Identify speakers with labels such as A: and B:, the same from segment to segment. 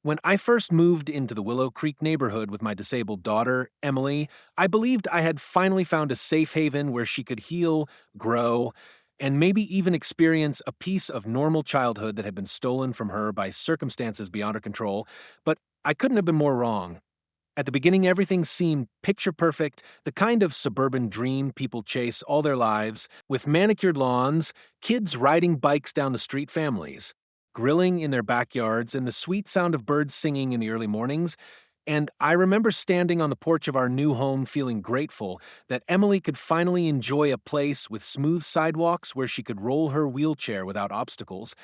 A: When I first moved into the Willow Creek neighborhood with my disabled daughter, Emily, I believed I had finally found a safe haven where she could heal, grow, and maybe even experience a piece of normal childhood that had been stolen from her by circumstances beyond her control. But I couldn't have been more wrong. At the beginning, everything seemed picture perfect, the kind of suburban dream people chase all their lives, with manicured lawns, kids riding bikes down the street, families grilling in their backyards, and the sweet sound of birds singing in the early mornings. And I remember standing on the porch of our new home feeling grateful that Emily could finally enjoy a place with smooth sidewalks where she could roll her wheelchair without obstacles.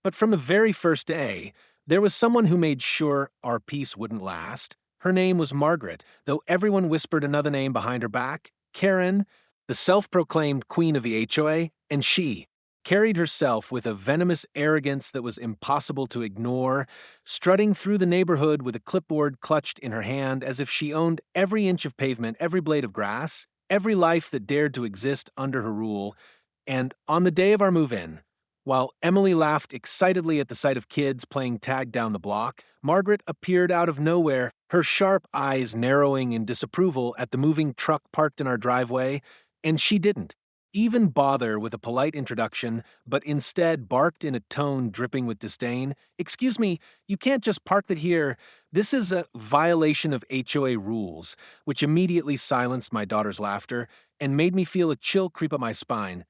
A: But from the very first day, there was someone who made sure our peace wouldn't last. Her name was Margaret, though everyone whispered another name behind her back, Karen, the self-proclaimed queen of the HOA, and she carried herself with a venomous arrogance that was impossible to ignore, strutting through the neighborhood with a clipboard clutched in her hand as if she owned every inch of pavement, every blade of grass, every life that dared to exist under her rule. And on the day of our move-in, while Emily laughed excitedly at the sight of kids playing tag down the block, Margaret appeared out of nowhere, her sharp eyes narrowing in disapproval at the moving truck parked in our driveway, and she didn't even bother with a polite introduction, but instead barked in a tone dripping with disdain. "Excuse me, you can't just park that here. This is a violation of HOA rules," which immediately silenced my daughter's laughter and made me feel a chill creep up my spine.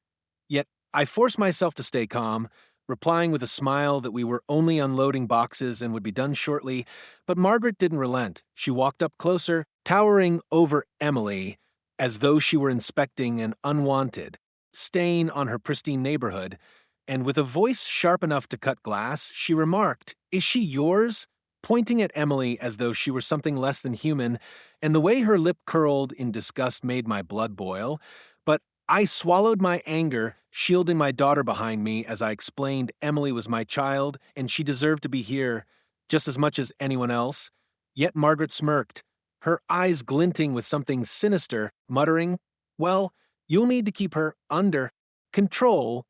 A: Yet I forced myself to stay calm, replying with a smile that we were only unloading boxes and would be done shortly, but Margaret didn't relent. She walked up closer, towering over Emily, as though she were inspecting an unwanted stain on her pristine neighborhood, and with a voice sharp enough to cut glass, she remarked, "Is she yours?" pointing at Emily as though she were something less than human, and the way her lip curled in disgust made my blood boil. But I swallowed my anger, shielding my daughter behind me as I explained Emily was my child and she deserved to be here just as much as anyone else. Yet Margaret smirked, her eyes glinting with something sinister, muttering, "Well, you'll need to keep her under control.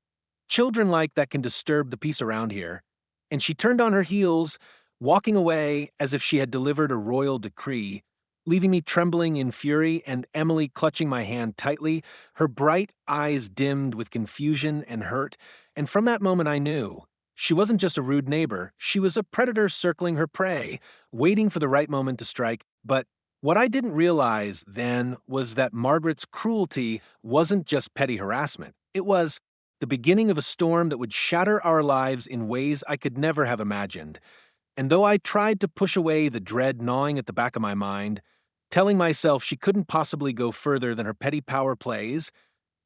A: Children like that can disturb the peace around here." And she turned on her heels, walking away as if she had delivered a royal decree, leaving me trembling in fury and Emily clutching my hand tightly, her bright eyes dimmed with confusion and hurt. And from that moment I knew she wasn't just a rude neighbor, she was a predator circling her prey, waiting for the right moment to strike. But what I didn't realize then was that Margaret's cruelty wasn't just petty harassment. It was the beginning of a storm that would shatter our lives in ways I could never have imagined. And though I tried to push away the dread gnawing at the back of my mind, telling myself she couldn't possibly go further than her petty power plays,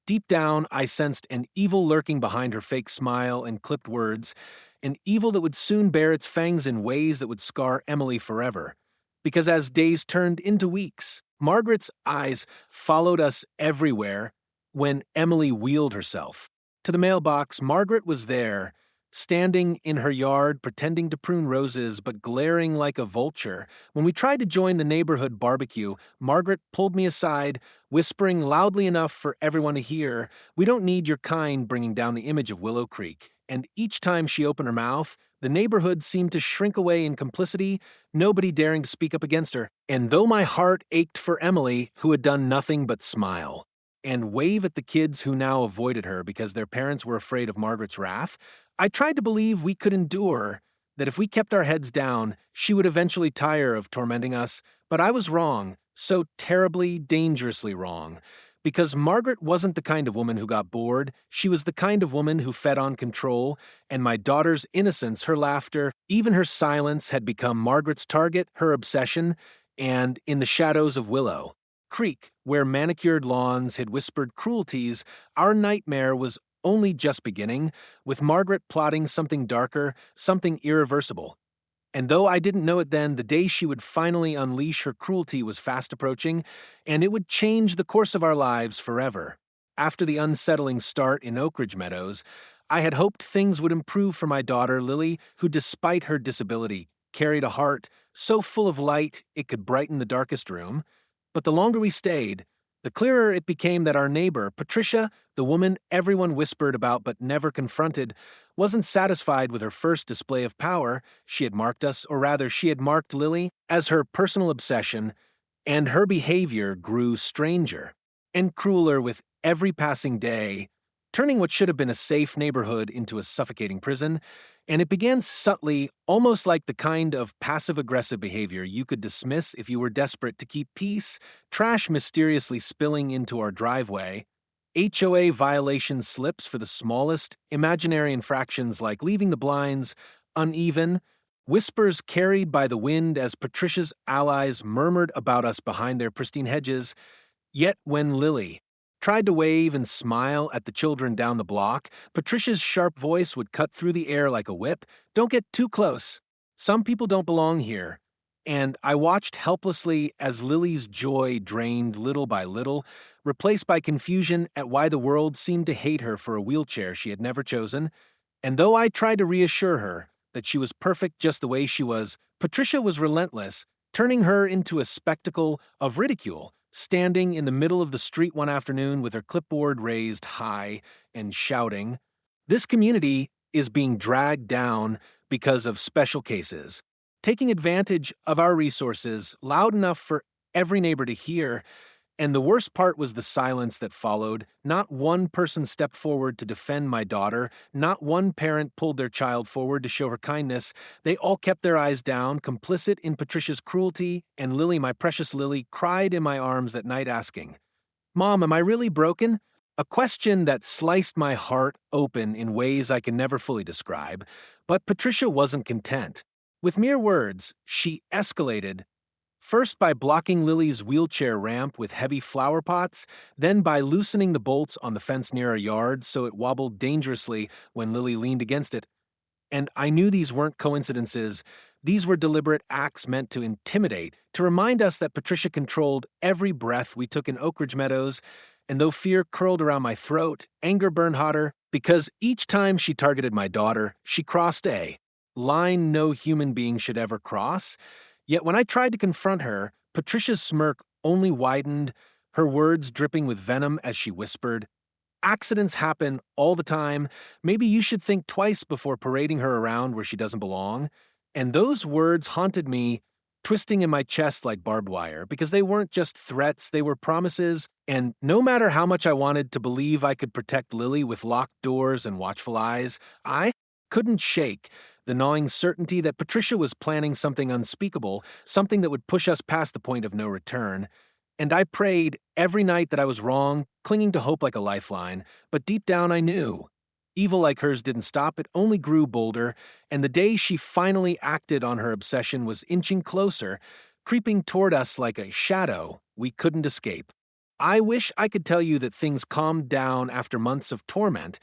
A: deep down I sensed an evil lurking behind her fake smile and clipped words, an evil that would soon bear its fangs in ways that would scar Emily forever. Because as days turned into weeks, Margaret's eyes followed us everywhere. When Emily wheeled herself to the mailbox, Margaret was there, standing in her yard, pretending to prune roses, but glaring like a vulture. When we tried to join the neighborhood barbecue, Margaret pulled me aside, whispering loudly enough for everyone to hear, "We don't need your kind bringing down the image of Willow Creek." And each time she opened her mouth, the neighborhood seemed to shrink away in complicity, nobody daring to speak up against her. And though my heart ached for Emily, who had done nothing but smile and wave at the kids who now avoided her because their parents were afraid of Margaret's wrath, I tried to believe we could endure, that if we kept our heads down, she would eventually tire of tormenting us. But I was wrong, so terribly, dangerously wrong. Because Margaret wasn't the kind of woman who got bored, she was the kind of woman who fed on control, and my daughter's innocence, her laughter, even her silence had become Margaret's target, her obsession, and in the shadows of Willow Creek, where manicured lawns had whispered cruelties, our nightmare was only just beginning, with Margaret plotting something darker, something irreversible. And though I didn't know it then, the day she would finally unleash her cruelty was fast approaching, and it would change the course of our lives forever. After the unsettling start in Oak Ridge Meadows, I had hoped things would improve for my daughter, Lily, who, despite her disability, carried a heart so full of light it could brighten the darkest room. But the longer we stayed, the clearer it became that our neighbor, Patricia, the woman everyone whispered about but never confronted, wasn't satisfied with her first display of power. She had marked us, or rather, she had marked Lily as her personal obsession, and her behavior grew stranger and crueler with every passing day, turning what should have been a safe neighborhood into a suffocating prison. And it began subtly, almost like the kind of passive-aggressive behavior you could dismiss if you were desperate to keep peace, trash mysteriously spilling into our driveway, HOA violation slips for the smallest, imaginary infractions like leaving the blinds uneven, whispers carried by the wind as Patricia's allies murmured about us behind their pristine hedges. Yet when Lily tried to wave and smile at the children down the block, Patricia's sharp voice would cut through the air like a whip. "Don't get too close. Some people don't belong here." And I watched helplessly as Lily's joy drained little by little, replaced by confusion at why the world seemed to hate her for a wheelchair she had never chosen. And though I tried to reassure her that she was perfect just the way she was, Patricia was relentless, turning her into a spectacle of ridicule, standing in the middle of the street one afternoon with her clipboard raised high and shouting, "This community is being dragged down because of special cases," taking advantage of our resources loud enough for every neighbor to hear. And the worst part was the silence that followed. Not one person stepped forward to defend my daughter. Not one parent pulled their child forward to show her kindness. They all kept their eyes down, complicit in Patricia's cruelty, and Lily, my precious Lily, cried in my arms that night asking, "Mom, am I really broken?" A question that sliced my heart open in ways I can never fully describe. But Patricia wasn't content. With mere words, she escalated. First by blocking Lily's wheelchair ramp with heavy flower pots, then by loosening the bolts on the fence near our yard so it wobbled dangerously when Lily leaned against it. And I knew these weren't coincidences. These were deliberate acts meant to intimidate, to remind us that Patricia controlled every breath we took in Oak Ridge Meadows. And though fear curled around my throat, anger burned hotter, because each time she targeted my daughter, she crossed a line no human being should ever cross. Yet when I tried to confront her, Patricia's smirk only widened, her words dripping with venom as she whispered, "Accidents happen all the time. Maybe you should think twice before parading her around where she doesn't belong." And those words haunted me, twisting in my chest like barbed wire, because they weren't just threats, they were promises. And no matter how much I wanted to believe I could protect Lily with locked doors and watchful eyes, I couldn't shake the gnawing certainty that Patricia was planning something unspeakable, something that would push us past the point of no return. And I prayed every night that I was wrong, clinging to hope like a lifeline, but deep down I knew. Evil like hers didn't stop, it only grew bolder, and the day she finally acted on her obsession was inching closer, creeping toward us like a shadow we couldn't escape. I wish I could tell you that things calmed down after months of torment,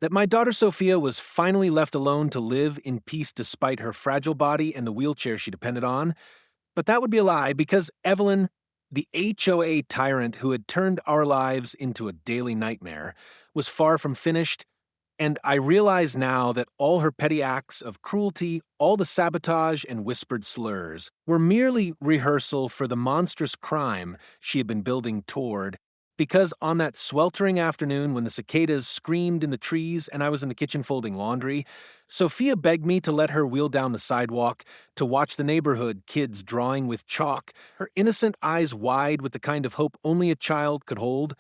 A: that my daughter Sophia was finally left alone to live in peace despite her fragile body and the wheelchair she depended on. But that would be a lie, because Evelyn, the HOA tyrant who had turned our lives into a daily nightmare, was far from finished. And I realize now that all her petty acts of cruelty, all the sabotage and whispered slurs, were merely rehearsal for the monstrous crime she had been building toward. Because on that sweltering afternoon when the cicadas screamed in the trees and I was in the kitchen folding laundry, Sophia begged me to let her wheel down the sidewalk to watch the neighborhood kids drawing with chalk, her innocent eyes wide with the kind of hope only a child could hold.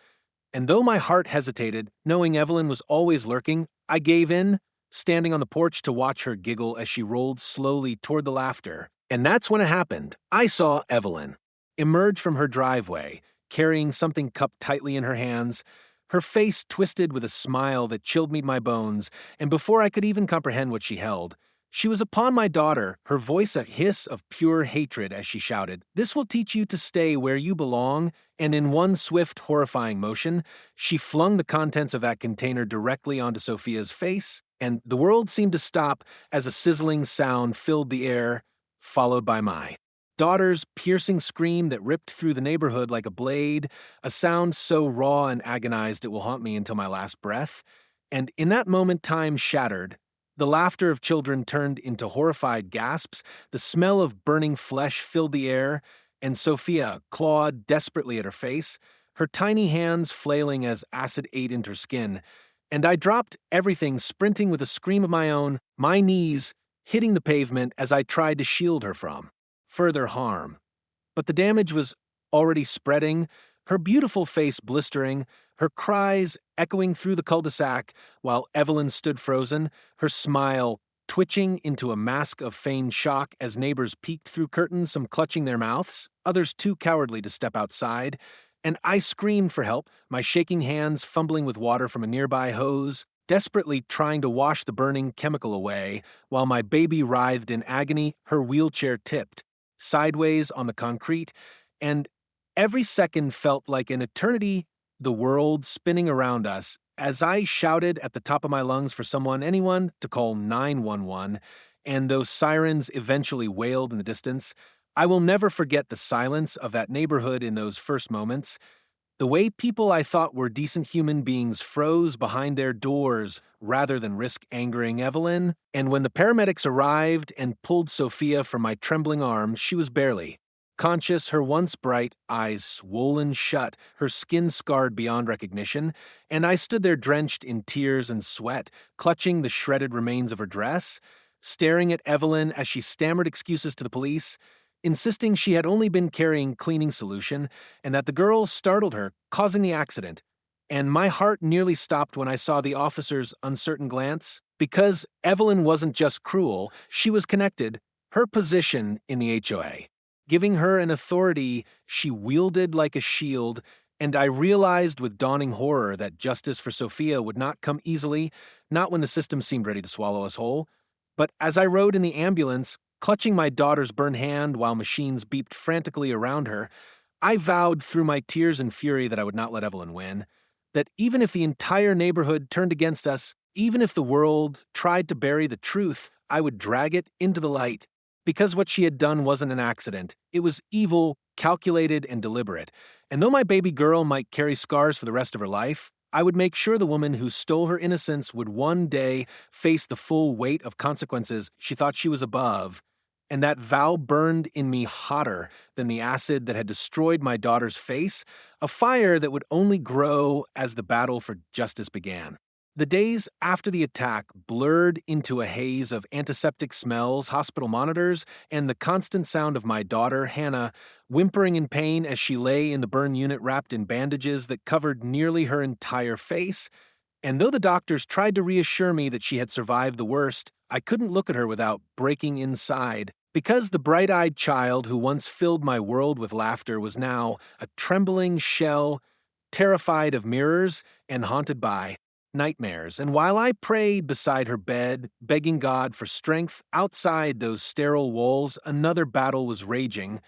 A: And though my heart hesitated, knowing Evelyn was always lurking, I gave in, standing on the porch to watch her giggle as she rolled slowly toward the laughter. And that's when it happened. I saw Evelyn emerge from her driveway, carrying something cupped tightly in her hands, her face twisted with a smile that chilled me to my bones, and before I could even comprehend what she held, she was upon my daughter, her voice a hiss of pure hatred as she shouted, "This will teach you to stay where you belong," and in one swift, horrifying motion, she flung the contents of that container directly onto Sophia's face, and the world seemed to stop as a sizzling sound filled the air, followed by my daughter's piercing scream that ripped through the neighborhood like a blade, a sound so raw and agonized it will haunt me until my last breath. And in that moment time shattered, the laughter of children turned into horrified gasps, the smell of burning flesh filled the air, and Sophia clawed desperately at her face, her tiny hands flailing as acid ate into her skin. and I dropped everything, sprinting with a scream of my own, my knees hitting the pavement as I tried to shield her from further harm. But the damage was already spreading, her beautiful face blistering, her cries echoing through the cul-de-sac while Evelyn stood frozen, her smile twitching into a mask of feigned shock as neighbors peeked through curtains, some clutching their mouths, others too cowardly to step outside. And I screamed for help, my shaking hands fumbling with water from a nearby hose, desperately trying to wash the burning chemical away, while my baby writhed in agony, her wheelchair tipped sideways on the concrete, and every second felt like an eternity, the world spinning around us as I shouted at the top of my lungs for someone, anyone, to call 911, and those sirens eventually wailed in the distance. I will never forget the silence of that neighborhood in those first moments. The way people I thought were decent human beings froze behind their doors rather than risk angering Evelyn, and when the paramedics arrived and pulled Sophia from my trembling arms, she was barely conscious, her once bright eyes swollen shut, her skin scarred beyond recognition, and I stood there drenched in tears and sweat, clutching the shredded remains of her dress, staring at Evelyn as she stammered excuses to the police, insisting she had only been carrying cleaning solution and that the girl startled her, causing the accident. And my heart nearly stopped when I saw the officer's uncertain glance. Because Evelyn wasn't just cruel, she was connected, her position in the HOA, giving her an authority she wielded like a shield, and I realized with dawning horror that justice for Sophia would not come easily, not when the system seemed ready to swallow us whole. But as I rode in the ambulance, clutching my daughter's burned hand while machines beeped frantically around her, I vowed through my tears and fury that I would not let Evelyn win. That even if the entire neighborhood turned against us, even if the world tried to bury the truth, I would drag it into the light. Because what she had done wasn't an accident. It was evil, calculated, and deliberate. And though my baby girl might carry scars for the rest of her life, I would make sure the woman who stole her innocence would one day face the full weight of consequences she thought she was above. And that vow burned in me hotter than the acid that had destroyed my daughter's face, a fire that would only grow as the battle for justice began. The days after the attack blurred into a haze of antiseptic smells, hospital monitors, and the constant sound of my daughter, Hannah, whimpering in pain as she lay in the burn unit wrapped in bandages that covered nearly her entire face. And though the doctors tried to reassure me that she had survived the worst, I couldn't look at her without breaking inside. Because the bright-eyed child who once filled my world with laughter was now a trembling shell, terrified of mirrors and haunted by nightmares. And while I prayed beside her bed, begging God for strength outside those sterile walls, another battle was raging,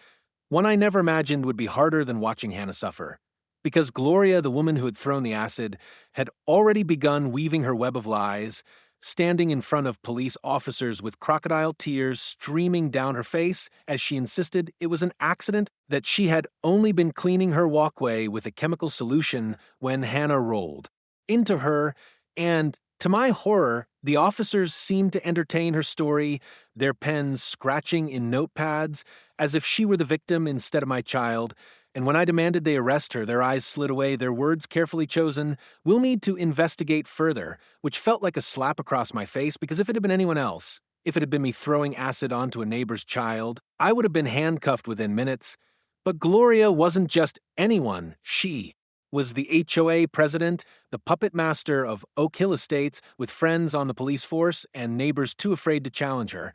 A: one I never imagined would be harder than watching Hannah suffer. Because Gloria, the woman who had thrown the acid, had already begun weaving her web of lies, standing in front of police officers with crocodile tears streaming down her face as she insisted it was an accident, that she had only been cleaning her walkway with a chemical solution when Hannah rolled into her, and to my horror, the officers seemed to entertain her story, their pens scratching in notepads as if she were the victim instead of my child. And when I demanded they arrest her, their eyes slid away, their words carefully chosen, "We'll need to investigate further," which felt like a slap across my face, because if it had been anyone else, if it had been me throwing acid onto a neighbor's child, I would have been handcuffed within minutes. But Gloria wasn't just anyone. She was the HOA president, the puppet master of Oak Hill Estates, with friends on the police force and neighbors too afraid to challenge her.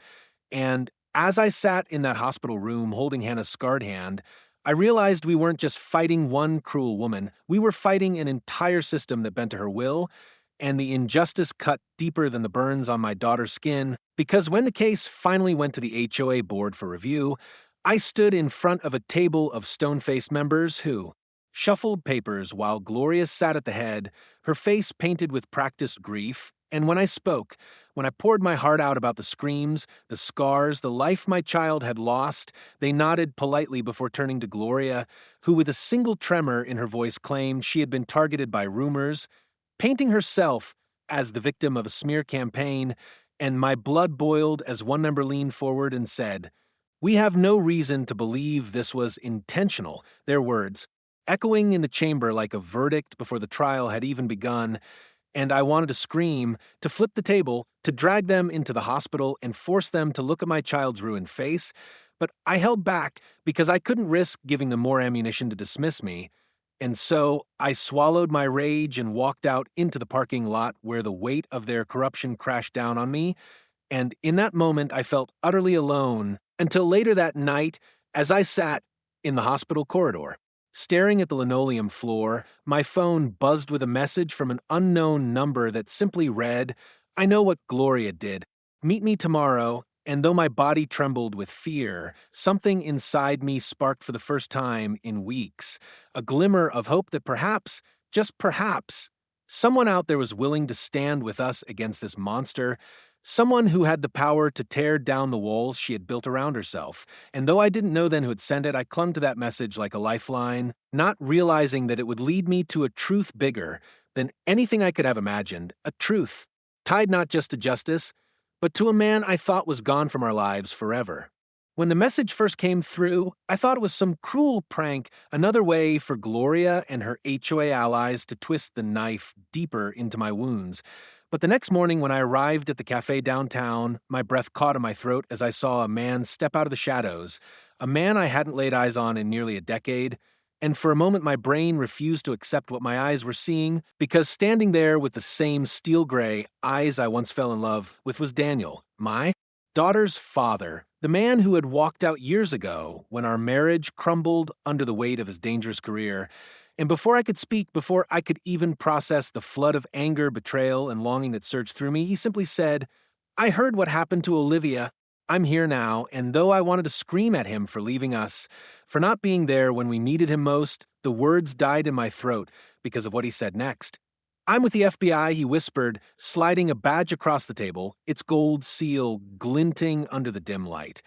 A: And as I sat in that hospital room holding Hannah's scarred hand, I realized we weren't just fighting one cruel woman, we were fighting an entire system that bent to her will, and the injustice cut deeper than the burns on my daughter's skin, because when the case finally went to the HOA board for review, I stood in front of a table of stone-faced members who shuffled papers while Gloria sat at the head, her face painted with practiced grief, and when I spoke, when I poured my heart out about the screams, the scars, the life my child had lost, they nodded politely before turning to Gloria, who with a single tremor in her voice claimed she had been targeted by rumors, painting herself as the victim of a smear campaign, and my blood boiled as one member leaned forward and said, "We have no reason to believe this was intentional," their words, echoing in the chamber like a verdict before the trial had even begun. and I wanted to scream, to flip the table, to drag them into the hospital and force them to look at my child's ruined face, but I held back because I couldn't risk giving them more ammunition to dismiss me. And so I swallowed my rage and walked out into the parking lot where the weight of their corruption crashed down on me. And in that moment, I felt utterly alone until later that night as I sat in the hospital corridor. Staring at the linoleum floor, my phone buzzed with a message from an unknown number that simply read, "I know what Gloria did. Meet me tomorrow." And though my body trembled with fear, something inside me sparked for the first time in weeks, a glimmer of hope that perhaps, just perhaps, someone out there was willing to stand with us against this monster, someone who had the power to tear down the walls she had built around herself. And though I didn't know then who had sent it, I clung to that message like a lifeline, not realizing that it would lead me to a truth bigger than anything I could have imagined, a truth tied not just to justice, but to a man I thought was gone from our lives forever. When the message first came through, I thought it was some cruel prank, another way for Gloria and her HOA allies to twist the knife deeper into my wounds. But the next morning, when I arrived at the cafe downtown, my breath caught in my throat as I saw a man step out of the shadows, a man I hadn't laid eyes on in nearly a decade. And for a moment, my brain refused to accept what my eyes were seeing, because standing there with the same steel gray eyes I once fell in love with was Daniel, my daughter's father, the man who had walked out years ago when our marriage crumbled under the weight of his dangerous career. And before I could speak, before I could even process the flood of anger, betrayal, and longing that surged through me, he simply said, "I heard what happened to Olivia. I'm here now, and though I wanted to scream at him for leaving us, for not being there when we needed him most, the words died in my throat because of what he said next. I'm with the FBI," he whispered, sliding a badge across the table, its gold seal glinting under the dim light.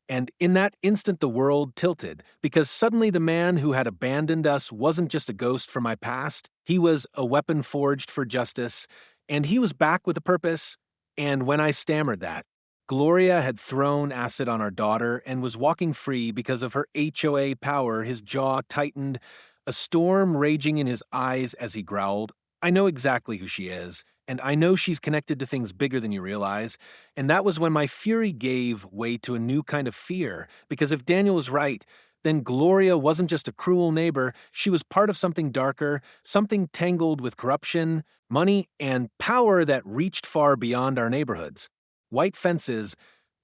A: And in that instant, the world tilted, because suddenly the man who had abandoned us wasn't just a ghost from my past. He was a weapon forged for justice, and he was back with a purpose. And when I stammered that, Gloria had thrown acid on our daughter and was walking free because of her HOA power, his jaw tightened, a storm raging in his eyes as he growled, "I know exactly who she is, and I know she's connected to things bigger than you realize." And that was when my fury gave way to a new kind of fear, because if Daniel was right, then Gloria wasn't just a cruel neighbor, she was part of something darker, something tangled with corruption, money, and power that reached far beyond our neighborhoods. White fences,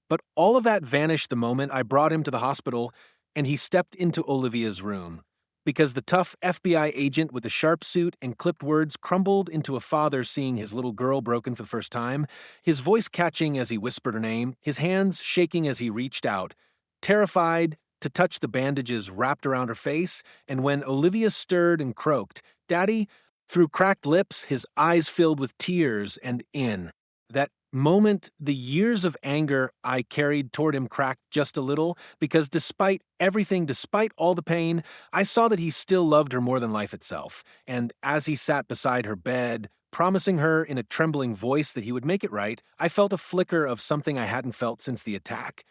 A: but all of that vanished the moment I brought him to the hospital and he stepped into Olivia's room. Because the tough FBI agent with the sharp suit and clipped words crumbled into a father seeing his little girl broken for the first time, his voice catching as he whispered her name, his hands shaking as he reached out, terrified to touch the bandages wrapped around her face, and when Olivia stirred and croaked, "Daddy," through cracked lips, his eyes filled with tears, and in that moment, the years of anger I carried toward him cracked just a little, because despite everything, despite all the pain, I saw that he still loved her more than life itself. And as he sat beside her bed, promising her in a trembling voice that he would make it right, I felt a flicker of something I hadn't felt since the attack.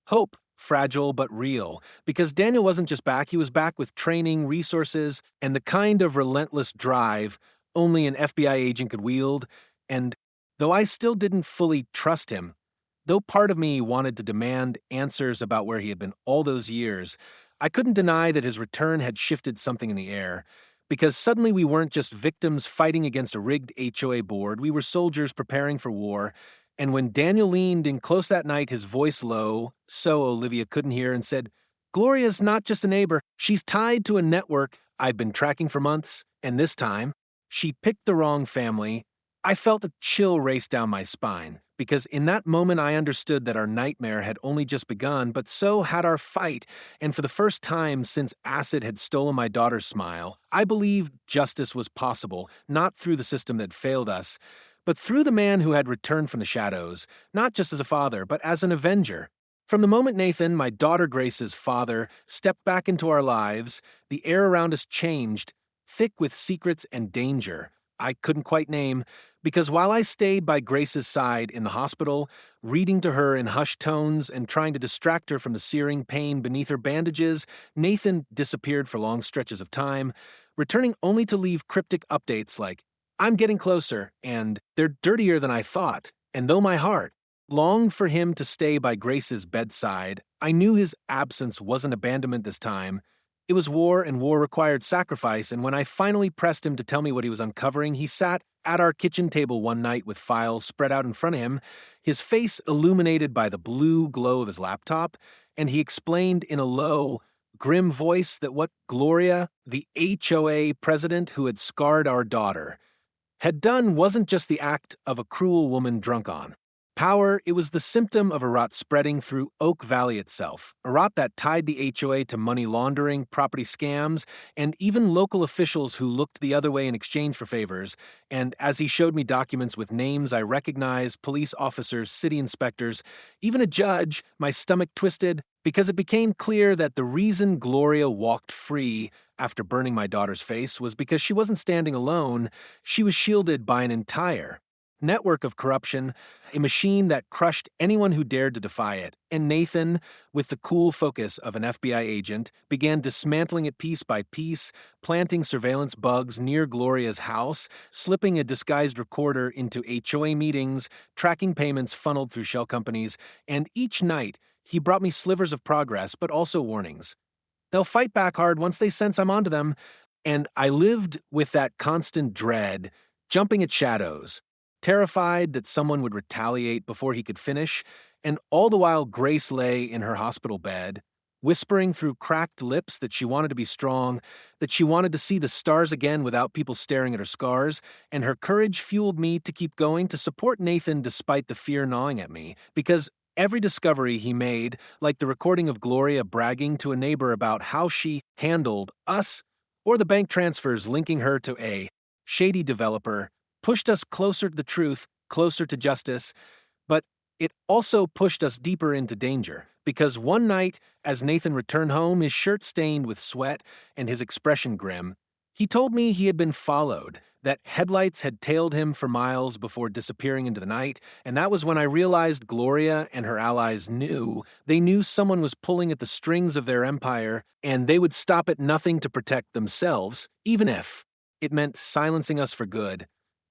A: Hope, fragile but real, because Daniel wasn't just back, he was back with training, resources, and the kind of relentless drive only an FBI agent could wield. And though I still didn't fully trust him, though part of me wanted to demand answers about where he had been all those years, I couldn't deny that his return had shifted something in the air. Because suddenly we weren't just victims fighting against a rigged HOA board, we were soldiers preparing for war. And when Daniel leaned in close that night, his voice low, so Olivia couldn't hear, and said, "Gloria's not just a neighbor, she's tied to a network I've been tracking for months, and this time, she picked the wrong family." I felt a chill race down my spine, because in that moment I understood that our nightmare had only just begun, but so had our fight, and for the first time since acid had stolen my daughter's smile, I believed justice was possible, not through the system that failed us, but through the man who had returned from the shadows, not just as a father, but as an avenger. From the moment Nathan, my daughter Grace's father, stepped back into our lives, the air around us changed, thick with secrets and danger I couldn't quite name, because while I stayed by Grace's side in the hospital, reading to her in hushed tones and trying to distract her from the searing pain beneath her bandages, Nathan disappeared for long stretches of time, returning only to leave cryptic updates like, I'm getting closer, and they're dirtier than I thought. And though my heart longed for him to stay by Grace's bedside, I knew his absence wasn't abandonment this time. It was war, and war required sacrifice, and when I finally pressed him to tell me what he was uncovering, he sat at our kitchen table one night with files spread out in front of him, his face illuminated by the blue glow of his laptop, and he explained in a low, grim voice that what Gloria, the HOA president who had scarred our daughter, had done wasn't just the act of a cruel woman drunk on power, it was the symptom of a rot spreading through Oak Valley itself, a rot that tied the HOA to money laundering, property scams, and even local officials who looked the other way in exchange for favors. And as he showed me documents with names I recognized, police officers, city inspectors, even a judge, my stomach twisted because it became clear that the reason Gloria walked free after burning my daughter's face was because she wasn't standing alone, she was shielded by an entire network of corruption, a machine that crushed anyone who dared to defy it. And Nathan, with the cool focus of an FBI agent, began dismantling it piece by piece, planting surveillance bugs near Gloria's house, slipping a disguised recorder into HOA meetings, tracking payments funneled through shell companies, and each night he brought me slivers of progress, but also warnings. They'll fight back hard once they sense I'm onto them, and I lived with that constant dread, jumping at shadows, terrified that someone would retaliate before he could finish, and all the while Grace lay in her hospital bed, whispering through cracked lips that she wanted to be strong, that she wanted to see the stars again without people staring at her scars, and her courage fueled me to keep going, to support Nathan despite the fear gnawing at me, because every discovery he made, like the recording of Gloria bragging to a neighbor about how she handled us, or the bank transfers linking her to a shady developer, pushed us closer to the truth, closer to justice, but it also pushed us deeper into danger, because one night, as Nathan returned home, his shirt stained with sweat and his expression grim, he told me he had been followed, that headlights had tailed him for miles before disappearing into the night, and that was when I realized Gloria and her allies knew. They knew someone was pulling at the strings of their empire, and they would stop at nothing to protect themselves, even if it meant silencing us for good.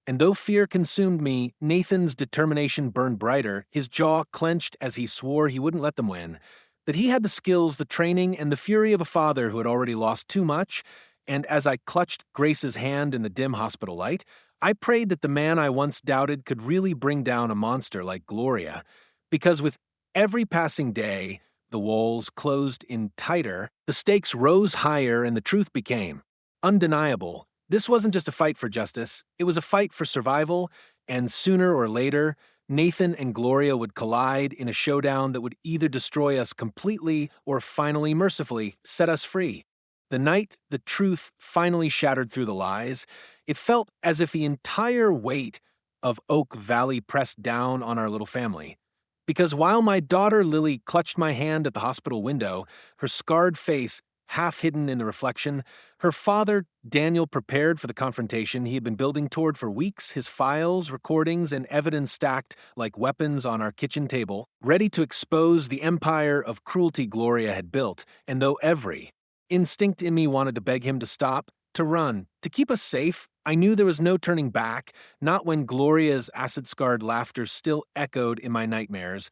A: And though fear consumed me, Nathan's determination burned brighter, his jaw clenched as he swore he wouldn't let them win, that he had the skills, the training, and the fury of a father who had already lost too much. And as I clutched Grace's hand in the dim hospital light, I prayed that the man I once doubted could really bring down a monster like Gloria, because with every passing day, the walls closed in tighter, the stakes rose higher, and the truth became undeniable. This wasn't just a fight for justice, it was a fight for survival, and sooner or later, Nathan and Gloria would collide in a showdown that would either destroy us completely or finally, mercifully, set us free. The night the truth finally shattered through the lies, it felt as if the entire weight of Oak Valley pressed down on our little family. Because while my daughter Lily clutched my hand at the hospital window, her scarred face half hidden in the reflection, her father, Daniel, prepared for the confrontation he had been building toward for weeks, his files, recordings, and evidence stacked like weapons on our kitchen table, ready to expose the empire of cruelty Gloria had built. And though every instinct in me wanted to beg him to stop, to run, to keep us safe, I knew there was no turning back, not when Gloria's acid-scarred laughter still echoed in my nightmares,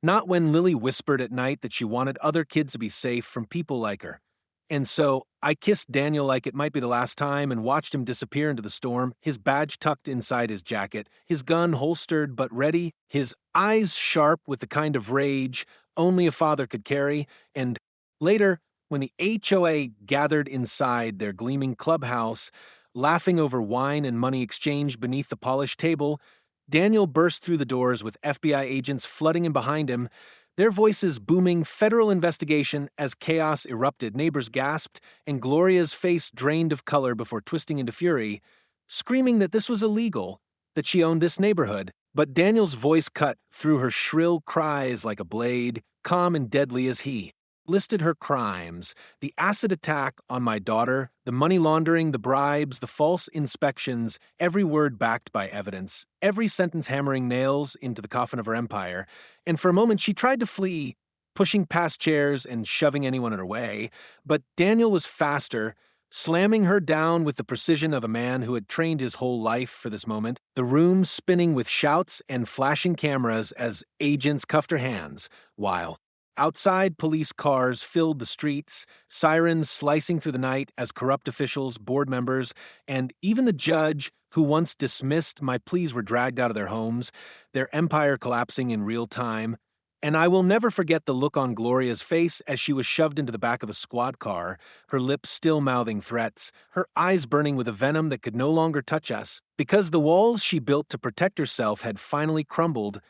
A: not when Lily whispered at night that she wanted other kids to be safe from people like her. And so I kissed Daniel like it might be the last time and watched him disappear into the storm, his badge tucked inside his jacket, his gun holstered but ready, his eyes sharp with the kind of rage only a father could carry. And later, when the HOA gathered inside their gleaming clubhouse, laughing over wine and money exchanged beneath the polished table, Daniel burst through the doors with FBI agents flooding in behind him, their voices booming federal investigation as chaos erupted. Neighbors gasped, and Gloria's face drained of color before twisting into fury, screaming that this was illegal, that she owned this neighborhood. But Daniel's voice cut through her shrill cries like a blade, calm and deadly as he listed her crimes: the acid attack on my daughter, the money laundering, the bribes, the false inspections, every word backed by evidence, every sentence hammering nails into the coffin of her empire. And for a moment she tried to flee, pushing past chairs and shoving anyone in her way, but Daniel was faster, slamming her down with the precision of a man who had trained his whole life for this moment, the room spinning with shouts and flashing cameras as agents cuffed her hands, while outside police cars filled the streets, sirens slicing through the night as corrupt officials, board members, and even the judge who once dismissed my pleas were dragged out of their homes, their empire collapsing in real time. And I will never forget the look on Gloria's face as she was shoved into the back of a squad car, her lips still mouthing threats, her eyes burning with a venom that could no longer touch us, because the walls she built to protect herself had finally crumbled,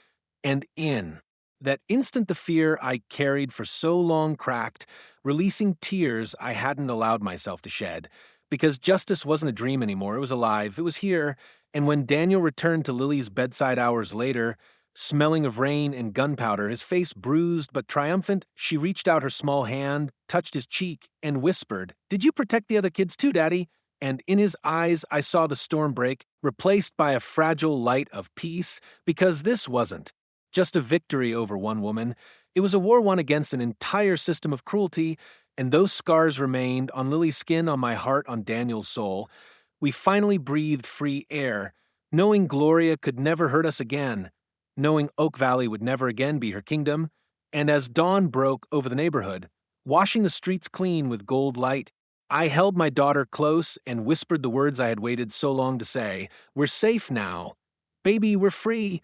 A: and in that instant the fear I carried for so long cracked, releasing tears I hadn't allowed myself to shed. Because justice wasn't a dream anymore, it was alive, it was here, and when Daniel returned to Lily's bedside hours later, smelling of rain and gunpowder, his face bruised but triumphant, she reached out her small hand, touched his cheek, and whispered, "Did you protect the other kids too, Daddy?" And in his eyes I saw the storm break, replaced by a fragile light of peace, because this wasn't just a victory over one woman. It was a war won against an entire system of cruelty, and those scars remained on Lily's skin, on my heart, on Daniel's soul. We finally breathed free air, knowing Gloria could never hurt us again, knowing Oak Valley would never again be her kingdom, and as dawn broke over the neighborhood, washing the streets clean with gold light, I held my daughter close and whispered the words I had waited so long to say. We're safe now. Baby, we're free.